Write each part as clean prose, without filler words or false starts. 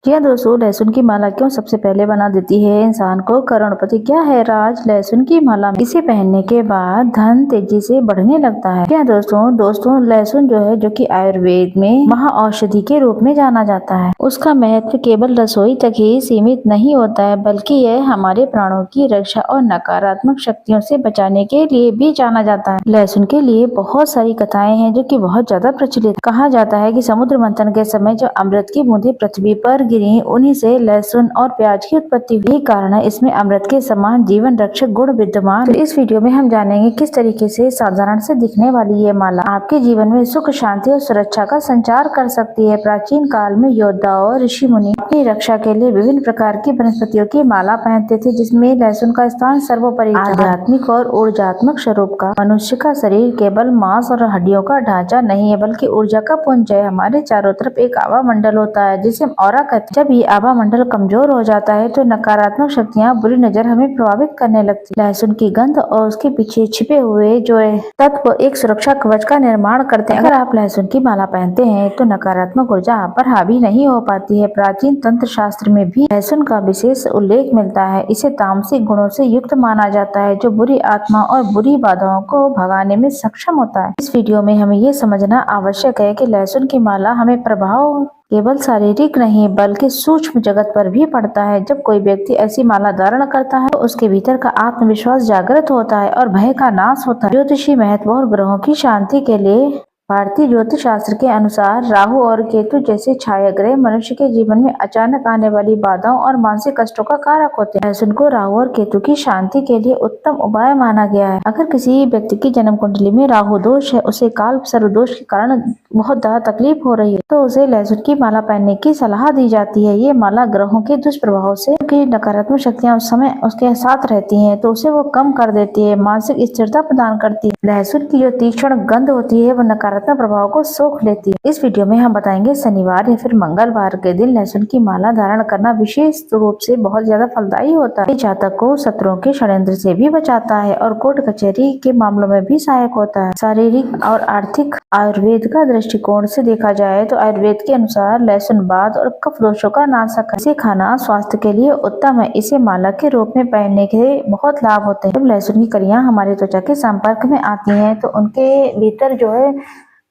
जी हाँ दोस्तों, लहसुन की माला क्यों सबसे पहले बना देती है इंसान को करोड़पति? क्या है राज लहसुन की माला में? इसे पहनने के बाद धन तेजी से बढ़ने लगता है। क्या दोस्तों लहसुन जो है, जो कि आयुर्वेद में महाऔषधि के रूप में जाना जाता है। उसका महत्व केवल रसोई तक ही सीमित नहीं होता है, बल्कि यह हमारे प्राणों की रक्षा और नकारात्मक शक्तियों से बचाने के लिए भी जाना जाता है। लहसुन के लिए बहुत सारी कथाएं हैं जो कि बहुत ज्यादा प्रचलित। कहा जाता है कि समुद्र मंथन के समय जो अमृत की बूंदें पृथ्वी पर गिरी, उन्हीं से लहसुन और प्याज की उत्पत्ति हुई। यही कारण है इसमें अमृत के समान जीवन रक्षक गुण विद्यमान। तो इस वीडियो में हम जानेंगे किस तरीके से साधारण से दिखने वाली ये माला आपके जीवन में सुख, शांति और सुरक्षा का संचार कर सकती है। प्राचीन काल में योद्धा और ऋषि मुनि अपनी रक्षा के लिए विभिन्न प्रकार की वनस्पतियों की माला पहनते थे, जिसमें लहसुन का स्थान सर्वोपरि था। आध्यात्मिक और ऊर्जात्मक स्वरूप का। मनुष्य का शरीर केवल मांस और हड्डियों का ढांचा नहीं है, बल्कि ऊर्जा का पुंज है। हमारे चारों तरफ एक आभा मंडल होता है, जिसे हम ऑरा कहते हैं। जब ये आभा मंडल कमजोर हो जाता है तो नकारात्मक शक्तियाँ, बुरी नजर हमें प्रभावित करने लगती है। लहसुन की गंध और उसके पीछे छिपे हुए जो तत्व एक सुरक्षा कवच का निर्माण करते हैं। अगर आप लहसुन की माला पहनते हैं तो नकारात्मक ऊर्जा आप पर हावी नहीं हो पाती है। प्राचीन तंत्र शास्त्र में भी लहसुन का विशेष उल्लेख मिलता है। इसे तामसिक गुणों से युक्त माना जाता है, जो बुरी आत्मा और बुरी बाधाओं को भगाने में सक्षम होता है। इस वीडियो में हमें ये समझना आवश्यक है कि लहसुन की माला हमें प्रभाव केवल शारीरिक नहीं बल्कि सूक्ष्म जगत पर भी पड़ता है। जब कोई व्यक्ति ऐसी माला धारण करता है तो उसके भीतर का आत्मविश्वास जागृत होता है और भय का नाश होता है। ज्योतिषी महत्व और ग्रहों की शांति के लिए भारतीय ज्योतिष शास्त्र के अनुसार राहु और केतु जैसे छाया ग्रह मनुष्य के जीवन में अचानक आने वाली बाधाओं और मानसिक कष्टों का कारक होते हैं। लहसुन को राहु और केतु की शांति के लिए उत्तम उपाय माना गया है। अगर किसी व्यक्ति की जन्म कुंडली में राहु दोष है, उसे काल सर्प दोष के कारण बहुत ज्यादा तकलीफ हो रही है, तो उसे लहसुन की माला पहनने की सलाह दी जाती है। ये माला ग्रहों के दुष्प्रभाव से नकारात्मक शक्तियाँ उस समय उसके साथ रहती है, तो उसे वो कम कर देती है, मानसिक स्थिरता प्रदान करती है। लहसुन की जो तीक्ष्ण गंध होती है वो नकारात्मक प्रभाव को सोख लेती है। इस वीडियो में हम बताएंगे शनिवार या फिर मंगलवार के दिन लहसुन की माला धारण करना विशेष रूप से बहुत ज्यादा फलदायी होता है। जातक को शत्रुओं के षड्यंत्र से भी बचाता है और कोर्ट कचहरी के मामलों में भी सहायक होता है। शारीरिक और आर्थिक आयुर्वेद का दृष्टिकोण से देखा जाए तो आयुर्वेद के अनुसार लहसुन वात और कफ दोषों का नाशक है। इसे खाना स्वास्थ्य के लिए उत्तम है। इसे माला के रूप में पहनने के बहुत लाभ होते हैं। जब लहसुन की कलियां हमारी त्वचा के संपर्क में आती हैं तो उनके भीतर जो है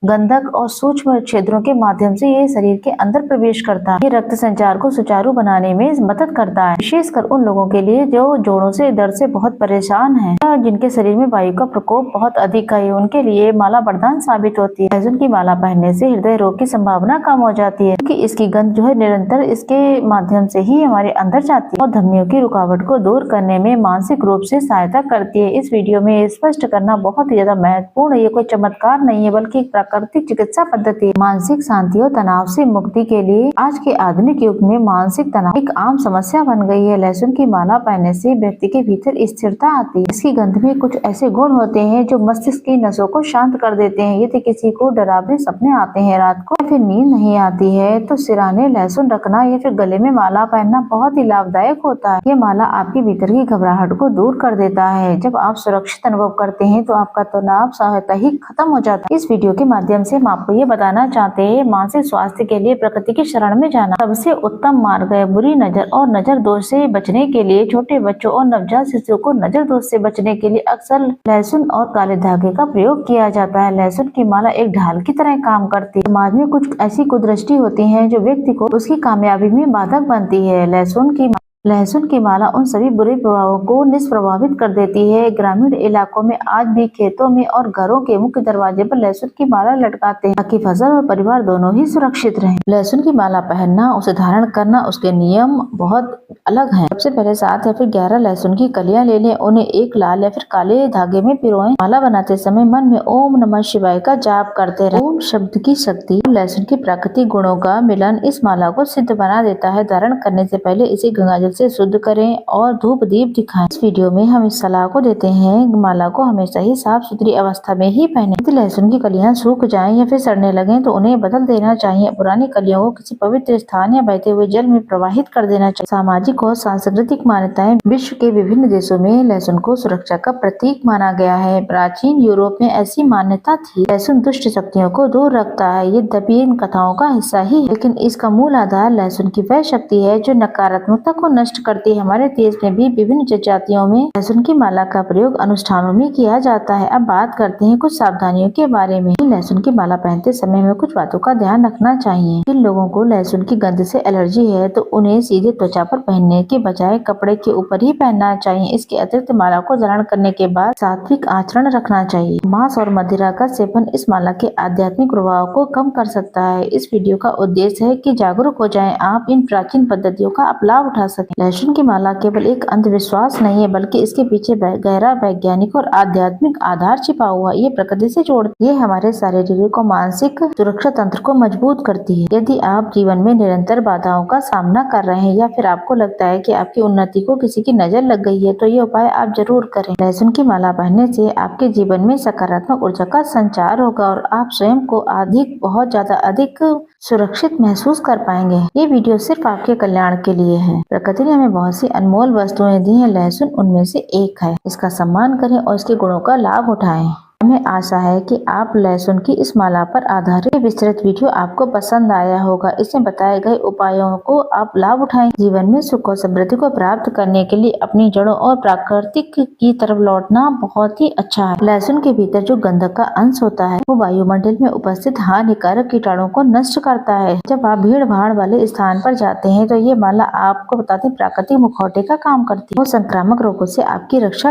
गंधक और सूक्ष्म क्षेत्रों के माध्यम से ये शरीर के अंदर प्रवेश करता है। ये रक्त संचार को सुचारू बनाने में मदद करता है, विशेषकर उन लोगों के लिए जो जोड़ों से दर्द से बहुत परेशान हैं या जिनके शरीर में वायु का प्रकोप बहुत अधिक है। उनके लिए माला वरदान साबित होती है। लहसुन की माला पहनने से हृदय रोग की संभावना कम हो जाती है, क्योंकि इसकी गंध जो है निरंतर इसके माध्यम से ही हमारे अंदर जाती है और धमनियों की रुकावट को दूर करने में मानसिक रूप से सहायता करती है। इस वीडियो में स्पष्ट करना बहुत ही ज्यादा महत्वपूर्ण है। ये कोई चमत्कार नहीं है, बल्कि प्राकृतिक चिकित्सा पद्धति है। मानसिक शांति और तनाव से मुक्ति के लिए आज के आधुनिक युग में मानसिक तनाव एक आम समस्या बन गई है। लहसुन की माला पहनने से व्यक्ति के भीतर स्थिरता आती है। इसकी गंध में कुछ ऐसे गुण होते हैं जो मस्तिष्क की नसों को शांत कर देते हैं। यदि किसी को डरावने सपने आते हैं रात को या फिर नींद नहीं आती है तो सिराने लहसुन रखना या फिर गले में माला पहनना बहुत ही लाभदायक होता है। ये माला आपके भीतर की घबराहट को दूर कर देता है। जब आप सुरक्षित अनुभव करते हैं तो आपका तनाव सहायता ही खत्म हो जाता है। इस वीडियो के माध्यम से हम आपको ये बताना चाहते हैं, मानसिक स्वास्थ्य के लिए प्रकृति की शरण में जाना सबसे उत्तम मार्ग है। बुरी नजर और नजर दोष से बचने के लिए छोटे बच्चों और नवजात शिशुओं को नजर दोष से बचने के लिए अक्सर लहसुन और काले धागे का प्रयोग किया जाता है। लहसुन की माला एक ढाल की तरह काम करती है। समाज में कुछ ऐसी कुदृष्टि होती है जो व्यक्ति को उसकी कामयाबी में बाधक बनती है। लहसुन की माला उन सभी बुरे प्रभावों को निष्प्रभावित कर देती है। ग्रामीण इलाकों में आज भी खेतों में और घरों के मुख्य दरवाजे पर लहसुन की माला लटकाते हैं, ताकि फसल और परिवार दोनों ही सुरक्षित रहें। लहसुन की माला पहनना, उसे धारण करना, उसके नियम बहुत अलग हैं। सबसे पहले 7 या फिर 11 लहसुन की कलियां ले लें, उन्हें एक लाल या फिर काले धागे में पिरोएं। माला बनाते समय मन में ओम नमः शिवाय का जाप करते रहें। ओम शब्द की शक्ति और लहसुन के प्राकृतिक गुणों का मिलन इस माला को सिद्ध बना देता है। धारण करने से पहले इसे गंगाजल तेल से शुद्ध करें और धूप दीप दिखाएं। इस वीडियो में हम इस सलाह को देते हैं माला को हमेशा ही साफ सुथरी अवस्था में ही पहने। यदि लहसुन की कलियां सूख जाएं या फिर सड़ने लगें तो उन्हें बदल देना चाहिए। पुरानी कलियों को किसी पवित्र स्थान या बहते हुए जल में प्रवाहित कर देना चाहिए। सामाजिक और सांस्कृतिक मान्यताएं। विश्व के विभिन्न देशों में लहसुन को सुरक्षा का प्रतीक माना गया है। प्राचीन यूरोप में ऐसी मान्यता थी। लहसुन दुष्ट शक्तियों को दूर रखता है। ये दबी इन कथाओं का हिस्सा ही है, लेकिन इसका मूल आधार लहसुन की वह शक्ति है जो नकारात्मकता को नष्ट करती है। हमारे देश में भी विभिन्न जनजातियों में लहसुन की माला का प्रयोग अनुष्ठानों में किया जाता है। अब बात करते हैं कुछ सावधानियों के बारे में। लहसुन की माला पहनते समय में कुछ बातों का ध्यान रखना चाहिए। जिन लोगों को लहसुन की गंध से एलर्जी है तो उन्हें सीधे त्वचा पर पहनने के बजाय कपड़े के ऊपर ही पहनना चाहिए। इसके अतिरिक्त माला को धारण करने के बाद सात्विक आचरण रखना चाहिए। मांस और मदिरा का सेवन इस माला के आध्यात्मिक प्रभाव को कम कर सकता है। इस वीडियो का उद्देश्य है कि जागरूक हो जाएं, आप इन प्राचीन पद्धतियों का आप लाभ उठा सकें। लहसुन की माला केवल एक अंधविश्वास नहीं है, बल्कि इसके पीछे गहरा वैज्ञानिक और आध्यात्मिक आधार छिपा हुआ। ये प्रकृति से जोड़ती है, हमारे शारीरिक और मानसिक सुरक्षा तंत्र को मजबूत करती है। यदि आप जीवन में निरंतर बाधाओं का सामना कर रहे हैं या फिर आपको लगता है कि आपकी उन्नति को किसी की नजर लग गई है तो ये उपाय आप जरूर करें। लहसुन की माला पहनने से आपके जीवन में सकारात्मक ऊर्जा का संचार होगा और आप स्वयं को बहुत ज्यादा अधिक सुरक्षित महसूस कर पाएंगे। ये वीडियो सिर्फ आपके कल्याण के लिए है। प्रकृति ने हमें बहुत सी अनमोल वस्तुएं दी हैं, लहसुन उनमें से एक है। इसका सम्मान करें और इसके गुणों का लाभ उठाएं। हमें आशा है कि आप लहसुन की इस माला पर आधारित विस्तृत वीडियो आपको पसंद आया होगा। इसमें बताए गए उपायों को आप लाभ उठाएं। जीवन में सुख और समृद्धि को प्राप्त करने के लिए अपनी जड़ों और प्राकृतिक की तरफ लौटना बहुत ही अच्छा है। लहसुन के भीतर जो गंधक का अंश होता है वो वायुमंडल में उपस्थित हानिकारक कीटाणुओं को नष्ट करता है। जब आप भीड़ भाड़ वाले स्थान पर जाते हैं तो ये माला आपको बताते प्राकृतिक मुखौटे का काम करती है। वो संक्रामक रोगों से आपकी रक्षा